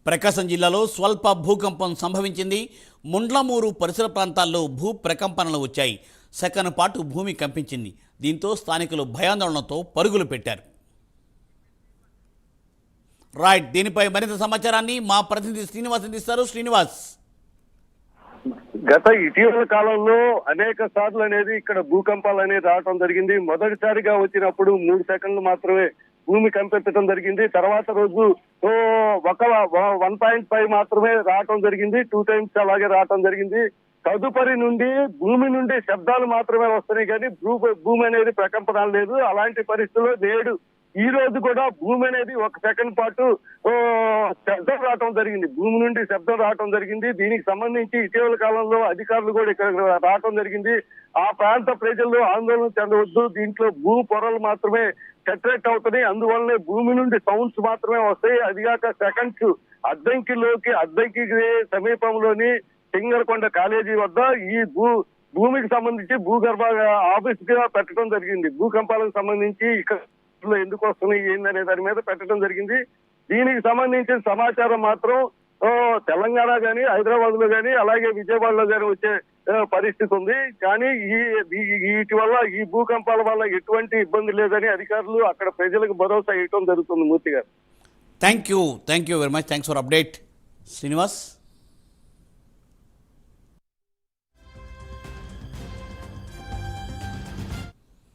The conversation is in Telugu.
ప్రకాశం జిల్లాలో స్వల్ప భూకంపం సంభవించింది. ముండ్లమూరు పరిసర ప్రాంతాల్లో భూ ప్రకంపనలు వచ్చాయి. సెకను పాటు భూమి కంపించింది. దీంతో స్థానికులు భయాందోళనతో పరుగులు పెట్టారు. రైట్, దీనిపై మరింత సమాచారాన్ని మా ప్రతినిధి శ్రీనివాస్ అందిస్తారు. శ్రీనివాస్, గత ఇటీవల కాలంలో అనేక సార్లు అనేది ఇక్కడ భూకంపాలు అనేది రావడం జరిగింది. మొదటిసారిగా వచ్చినప్పుడు 3 సెకండ్లు మాత్రమే భూమి కంపించడం జరిగింది. తర్వాత రోజు 1.5 మాత్రమే రావటం జరిగింది. 2 టైమ్స్ అలాగే రావటం జరిగింది. తదుపరి నుండి భూమి నుండి శబ్దాలు మాత్రమే వస్తున్నాయి కానీ భూమి అనేది ప్రకంపనాలు లేదు. అలాంటి పరిస్థితుల్లో నేడు ఈ రోజు కూడా భూమి అనేది 1 సెకండ్ పాటు శబ్దం రావటం జరిగింది. భూమి నుండి శబ్దం రావటం జరిగింది. దీనికి సంబంధించి ఇటీవల కాలంలో అధికారులు కూడా ఇక్కడ రావటం జరిగింది. ఆ ప్రాంత ప్రజల్లో ఆందోళన చెందవద్దు, దీంట్లో భూ పొరలు మాత్రమే సెటరేట్ అవుతున్నాయి, అందువల్లనే భూమి నుండి సౌండ్స్ మాత్రమే వస్తాయి. అదిగాక సెకండ్స్ అద్దంకి సమీపంలోని సింగరకొండ కాలేజీ వద్ద ఈ భూమికి సంబంధించి భూగర్భ ఆఫీస్ గా పెట్టడం జరిగింది. భూకంపాలకు సంబంధించి ఇక్కడ ఎందుకు వస్తున్నాయి ఏందనే దాని మీద పెట్టడం జరిగింది. దీనికి సంబంధించిన సమాచారం మాత్రం తెలంగాణ గాని, హైదరాబాద్ లో గాని, అలాగే విజయవాడలో గాని వచ్చే పరిస్థితి ఉంది. కానీ వీటి వల్ల, ఈ భూకంపాల వల్ల ఎటువంటి ఇబ్బంది లేదని అధికారులు అక్కడ ప్రజలకు భరోసా ఇవ్వడం జరుగుతుంది. మూర్తి గారు, thank you very much. Thanks for update Srinivas.